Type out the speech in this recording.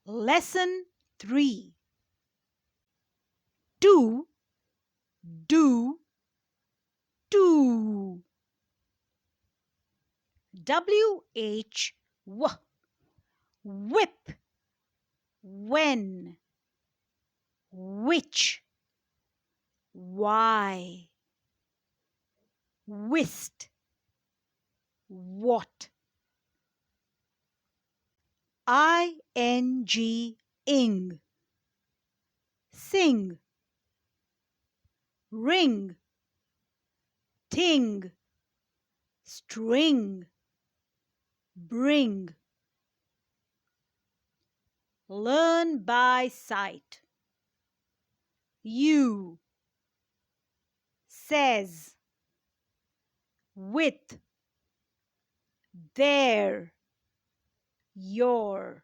Lesson 3. Do, do, do. W-H, w. Whip. When. Which. Why. Whist. What. I-N-G, ing. Sing. Ring. Ting. String. Bring. Learn by sight. You. Says. With. There. Your.